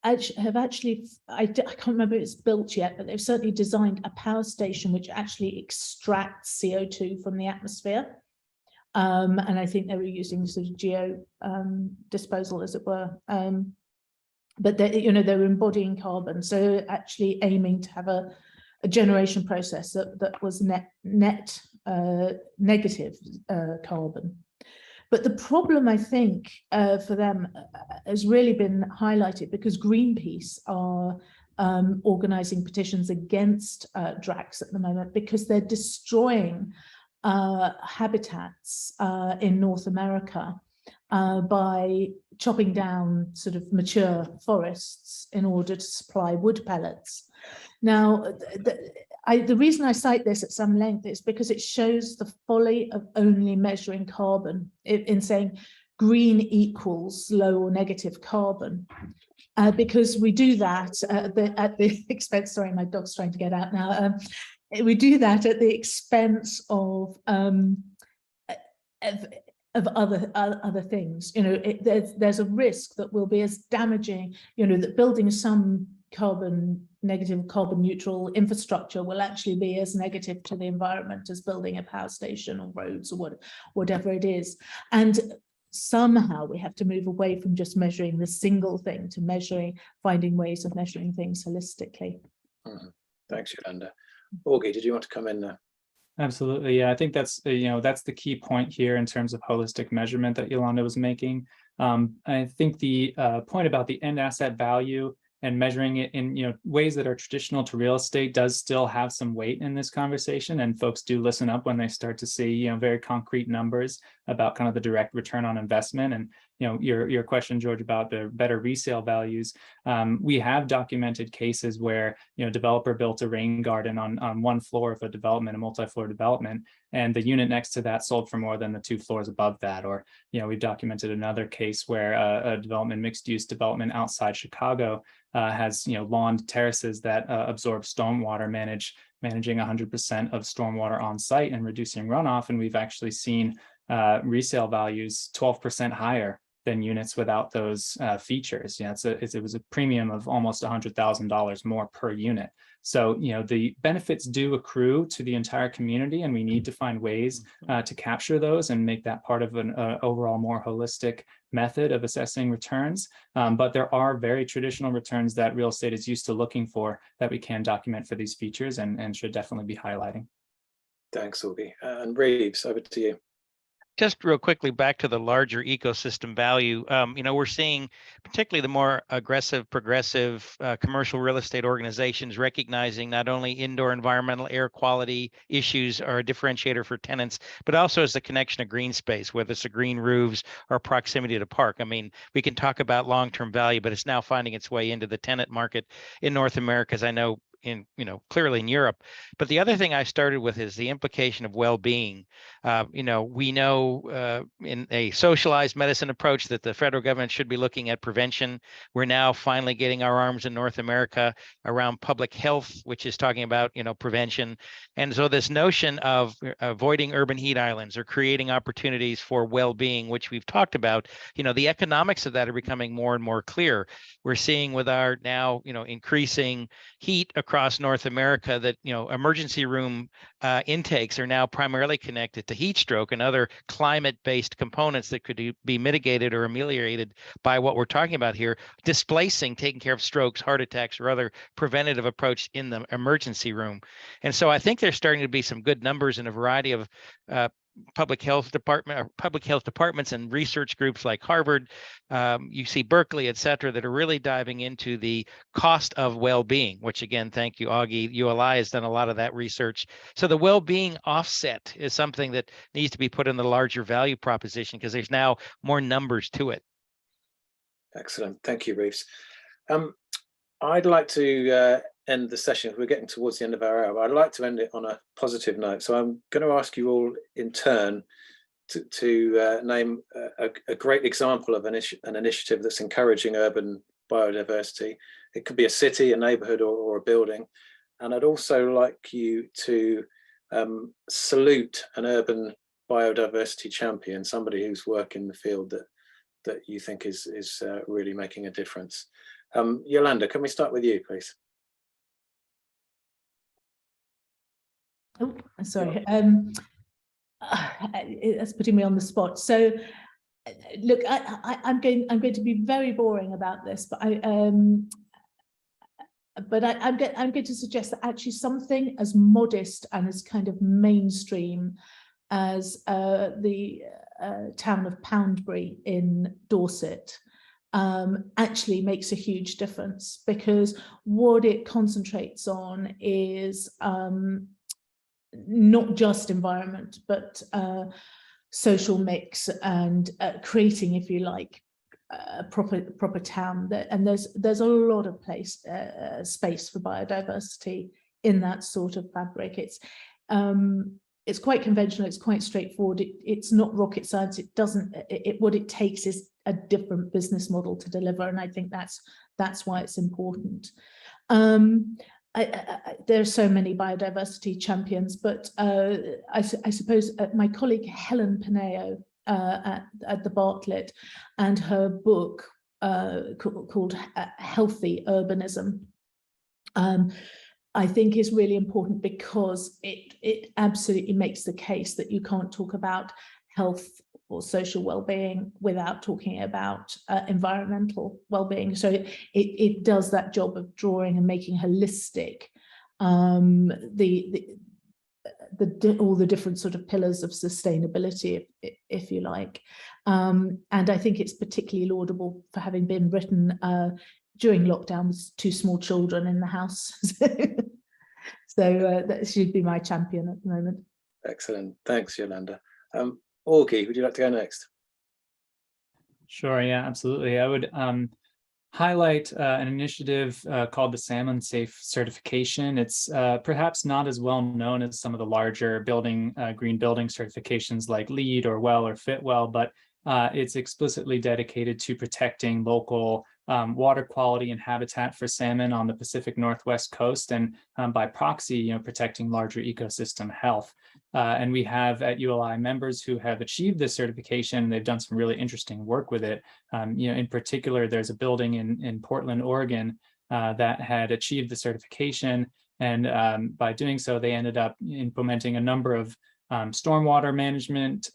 actually, I can't remember if it's built yet, but they've certainly designed a power station which actually extracts CO2 from the atmosphere. And I think they were using sort of geo disposal, as it were. But they're embodying carbon, so actually aiming to have a generation process that was net negative carbon. But the problem, I think, for them has really been highlighted because Greenpeace are organising petitions against dracs at the moment because they're destroying habitats in North America by chopping down sort of mature forests in order to supply wood pellets. Now, the reason I cite this at some length is because it shows the folly of only measuring carbon in saying green equals low or negative carbon. Because we do that at the expense, sorry, my dog's trying to get out now. We do that at the expense of other things. There's a risk that will be as damaging, that building some negative carbon neutral infrastructure will actually be as negative to the environment as building a power station or roads or whatever it is. And somehow we have to move away from just measuring the single thing to finding ways of measuring things holistically. Thanks, Yolande. Augie, did you want to come in there? Absolutely, yeah. I think that's that's the key point here in terms of holistic measurement that Yolande was making. I think the point about the end asset value and measuring it in ways that are traditional to real estate does still have some weight in this conversation, and folks do listen up when they start to see very concrete numbers about kind of the direct return on investment. And your question, George, about the better resale values, we have documented cases where developer built a rain garden on one floor of a development, a multi-floor development, and the unit next to that sold for more than the 2 floors above that. Or we've documented another case where a development, mixed-use development outside Chicago has lawned terraces that absorb stormwater, managing 100% of stormwater on site and reducing runoff. And we've actually seen resale values 12% higher than units without those features. It was a premium of almost $100,000 more per unit. So the benefits do accrue to the entire community, and we need to find ways to capture those and make that part of an overall more holistic method of assessing returns. But there are very traditional returns that real estate is used to looking for that we can document for these features and should definitely be highlighting. Thanks, Augie. And Reeves, over to you. Just real quickly back to the larger ecosystem value, we're seeing particularly the more aggressive, progressive commercial real estate organizations recognizing not only indoor environmental air quality issues are a differentiator for tenants, but also as the connection of green space, whether it's the green roofs or proximity to park. I mean, we can talk about long-term value, but it's now finding its way into the tenant market in North America, as I know clearly in Europe. But the other thing I started with is the implication of well-being. We know in a socialized medicine approach that the federal government should be looking at prevention. We're now finally getting our arms in North America around public health, which is talking about, prevention. And so this notion of avoiding urban heat islands or creating opportunities for well-being, which we've talked about, the economics of that are becoming more and more clear. We're seeing with our now, increasing heat across North America that, emergency room intakes are now primarily connected to heat stroke and other climate-based components that could be mitigated or ameliorated by what we're talking about here, displacing taking care of strokes, heart attacks, or other preventative approach in the emergency room. And so I think there's starting to be some good numbers in a variety of public health departments and research groups like Harvard, UC Berkeley, et cetera, that are really diving into the cost of well-being, which again, thank you, Augie. ULI has done a lot of that research. So the well-being offset is something that needs to be put in the larger value proposition because there's now more numbers to it. Excellent. Thank you, Reeves. I'd like to end the session. We're getting towards the end of our hour. I'd like to end it on a positive note. So I'm going to ask you all in turn to name a great example of an initiative that's encouraging urban biodiversity. It could be a city, a neighborhood, or a building. And I'd also like you to salute an urban biodiversity champion, somebody who's working in the field that you think is really making a difference. Yolande, can we start with you, please? Oh, sorry. That's putting me on the spot. So, look, I'm going to be very boring about this, but I'm going to suggest that actually something as modest and as kind of mainstream as the town of Poundbury in Dorset actually makes a huge difference, because what it concentrates on is not just environment, but social mix and creating, if you like, a proper town. And there's a lot of space for biodiversity in that sort of fabric. It's quite conventional. It's quite straightforward. It's not rocket science. It doesn't. What it takes is a different business model to deliver, and I think that's why it's important. There are so many biodiversity champions, but I suppose my colleague Helen Pineo at the Bartlett, and her book called Healthy Urbanism, I think is really important, because it absolutely makes the case that you can't talk about health or social well-being without talking about environmental well-being. So it does that job of drawing and making holistic all the different sort of pillars of sustainability, if you like. And I think it's particularly laudable for having been written during lockdown with 2 small children in the house. So that should be my champion at the moment. Excellent. Thanks, Yolanda. Augie, would you like to go next? Sure, yeah, absolutely. I would highlight an initiative called the Salmon Safe Certification. It's perhaps not as well known as some of the larger green building certifications like LEED or WELL or FitWell, but it's explicitly dedicated to protecting local water quality and habitat for salmon on the Pacific Northwest coast, and by proxy, protecting larger ecosystem health. And we have at ULI members who have achieved this certification. They've done some really interesting work with it. In particular, there's a building in Portland, Oregon, that had achieved the certification, and by doing so, they ended up implementing a number of stormwater management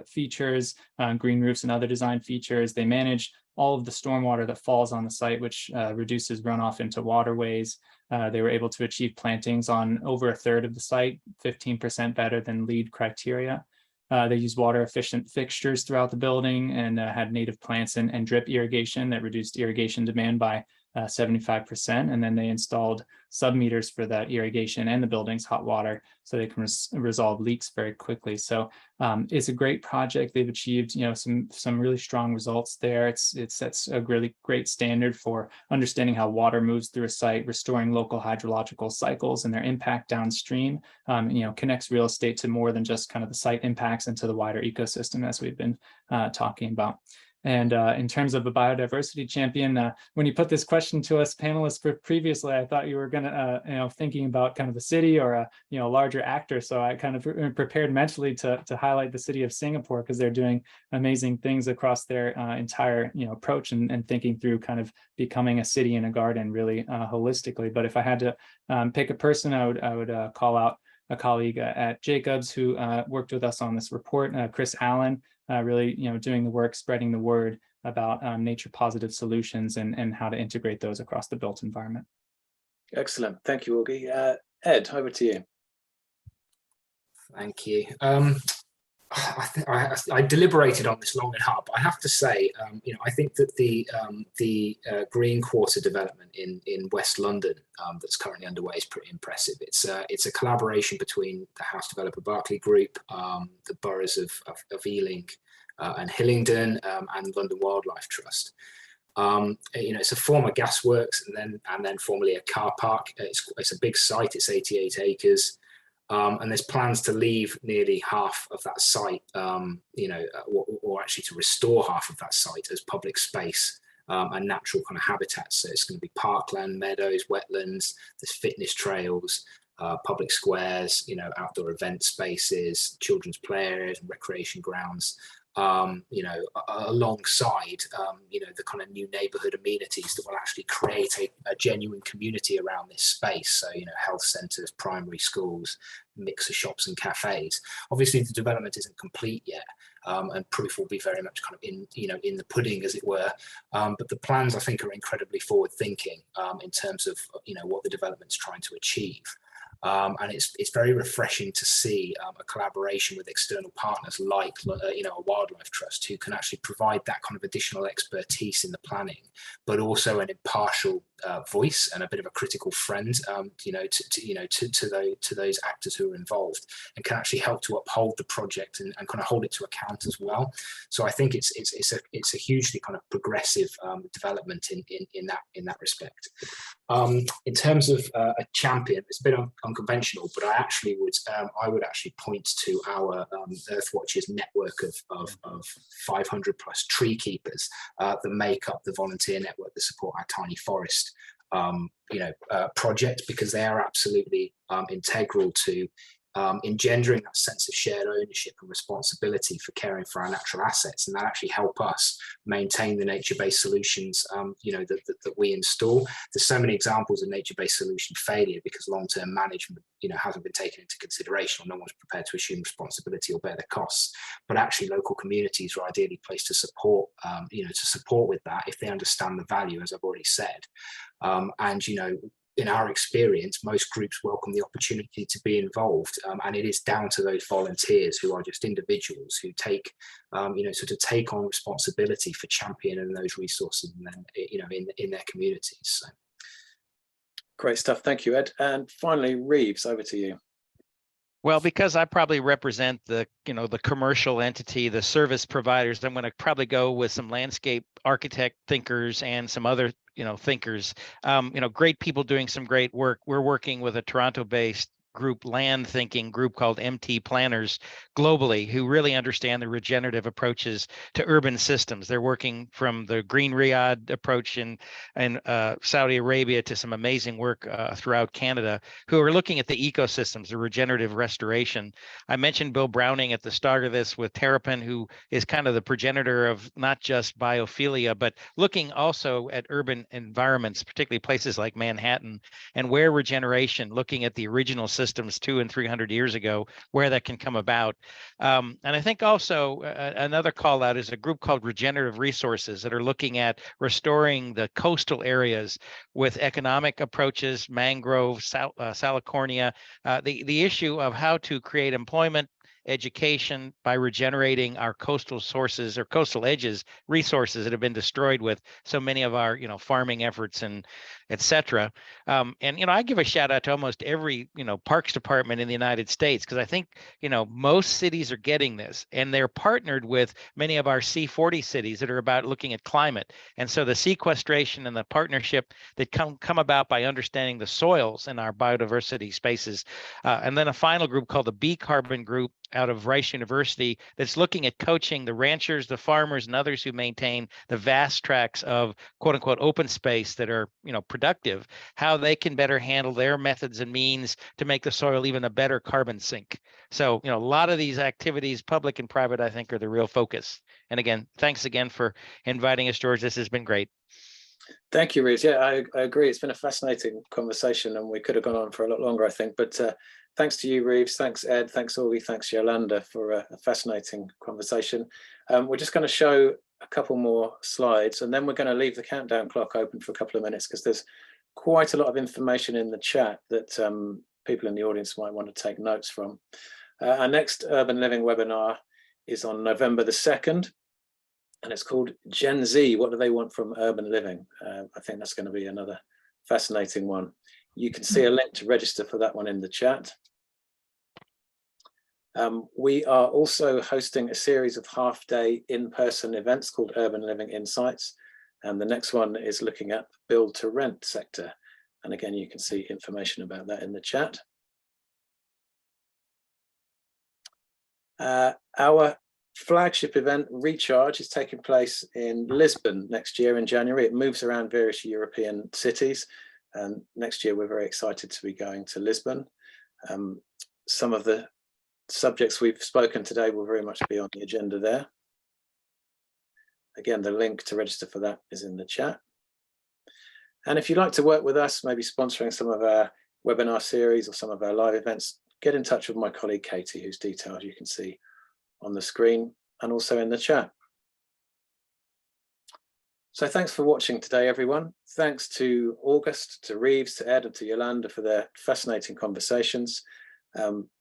features, green roofs and other design features. They manage all of the stormwater that falls on the site, which reduces runoff into waterways. They were able to achieve plantings on over 1/3 of the site, 15% better than LEED criteria. They used water efficient fixtures throughout the building, and had native plants and drip irrigation that reduced irrigation demand by 75%. And then they installed sub-meters for that irrigation and the building's hot water, so they can resolve leaks very quickly. So it's a great project. They've achieved some really strong results there. It sets a really great standard for understanding how water moves through a site, restoring local hydrological cycles and their impact downstream. Connects real estate to more than just kind of the site impacts into the wider ecosystem, as we've been talking about. And in terms of a biodiversity champion, when you put this question to us panelists previously, I thought you were going to, thinking about kind of the city or a, larger actor. So I kind of prepared mentally to highlight the city of Singapore, because they're doing amazing things across their entire, approach and thinking through kind of becoming a city and a garden really holistically. But if I had to pick a person, I would call out a colleague at Jacobs who worked with us on this report, Chris Allen. Really, doing the work, spreading the word about nature positive solutions and how to integrate those across the built environment. Excellent. Thank you, Augie. Ed, over to you. Thank you. I deliberated on this long and hard, but I have to say, I think that the Green Quarter development in West London that's currently underway is pretty impressive. It's a collaboration between the house developer Berkeley Group, the boroughs of Ealing and Hillingdon, and London Wildlife Trust. It's a former gasworks and then formerly a car park. It's a big site. It's 88 acres. And there's plans to leave nearly half of that site, or actually to restore half of that site as public space and natural kind of habitats. So it's going to be parkland, meadows, wetlands, there's fitness trails, public squares, outdoor event spaces, children's play areas and recreation grounds. alongside, the kind of new neighborhood amenities that will actually create a genuine community around this space. So, health centers, primary schools, mix of shops and cafes. Obviously, the development isn't complete yet, and proof will be very much kind of in the pudding, as it were. But the plans, I think, are incredibly forward thinking in terms of, what the development's trying to achieve. And it's very refreshing to see a collaboration with external partners like a wildlife trust, who can actually provide that kind of additional expertise in the planning, but also an impartial voice and a bit of a critical friend, to those actors who are involved, and can actually help to uphold the project and kind of hold it to account as well. So I think it's a hugely kind of progressive development in that respect. In terms of a champion, it's a bit unconventional, but I would actually point to our Earthwatch's network of 500 plus tree keepers that make up the volunteer network that support our tiny forest project, because they are absolutely integral to engendering that sense of shared ownership and responsibility for caring for our natural assets, and that actually help us maintain the nature-based solutions that we install. There's so many examples of nature-based solution failure because long-term management hasn't been taken into consideration, or no one's prepared to assume responsibility or bear the costs. But actually local communities are ideally placed to support with that if they understand the value, as I've already said. In our experience, most groups welcome the opportunity to be involved, and it is down to those volunteers, who are just individuals who take on responsibility for championing those resources, and then in their communities. So. Great stuff, thank you, Ed. And finally, Reeves, over to you. Well, because I probably represent the commercial entity, the service providers, I'm going to probably go with some landscape architect thinkers and some other thinkers, great people doing some great work. We're working with a Toronto-based land thinking group called MT Planners globally, who really understand the regenerative approaches to urban systems. They're working from the Green Riyadh approach in Saudi Arabia to some amazing work throughout Canada, who are looking at the ecosystems, the regenerative restoration. I mentioned Bill Browning at the start of this with Terrapin, who is kind of the progenitor of not just biophilia, but looking also at urban environments, particularly places like Manhattan, and where regeneration, looking at the original systems 200 and 300 years ago, where that can come about. And I think also another call out is a group called Regenerative Resources that are looking at restoring the coastal areas with economic approaches, mangrove, salicornia, the issue of how to create employment, education by regenerating our coastal sources or coastal edges, resources that have been destroyed with so many of our, farming efforts and et cetera. I give a shout out to almost every, parks department in the United States, because I think, most cities are getting this, and they're partnered with many of our C40 cities that are about looking at climate. And so the sequestration and the partnership that come about by understanding the soils in our biodiversity spaces. And then a final group called the B Carbon Group out of Rice University that's looking at coaching the ranchers, the farmers, and others who maintain the vast tracts of quote unquote open space that are, productive, how they can better handle their methods and means to make the soil even a better carbon sink. So, a lot of these activities, public and private, I think are the real focus. And again, thanks again for inviting us, George. This has been great. Thank you, Reeves. Yeah, I agree. It's been a fascinating conversation, and we could have gone on for a lot longer, I think. But thanks to you, Reeves. Thanks, Ed. Thanks, Augie. Thanks, Yolande, for a fascinating conversation. We're just going to show a couple more slides, and then we're going to leave the countdown clock open for a couple of minutes, because there's quite a lot of information in the chat that people in the audience might want to take notes from. Our next Urban Living webinar is on November the 2nd. And it's called Gen Z, what do they want from urban living? I think that's going to be another fascinating one. You can see a link to register for that one in the chat. We are also hosting a series of half-day in-person events called Urban Living Insights. And the next one is looking at the build-to-rent sector. And again, you can see information about that in the chat. Our flagship event, Recharge, is taking place in Lisbon next year in January. It moves around various European cities, and next year we're very excited to be going to Lisbon. Some of the subjects we've spoken today will very much be on the agenda there. Again, the link to register for that is in the chat. And if you'd like to work with us, maybe sponsoring some of our webinar series or some of our live events, get in touch with my colleague Katie, whose details you can see on the screen and also in the chat. So thanks for watching today, everyone. Thanks to August, to Reeves, to Ed, and to Yolande for their fascinating conversations.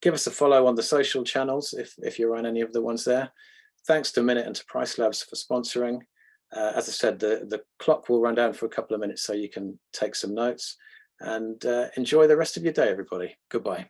Give us a follow on the social channels if you're on any of the ones there. Thanks to Minute and to Price Labs for sponsoring. As I said, the clock will run down for a couple of minutes so you can take some notes, and enjoy the rest of your day, everybody. Goodbye.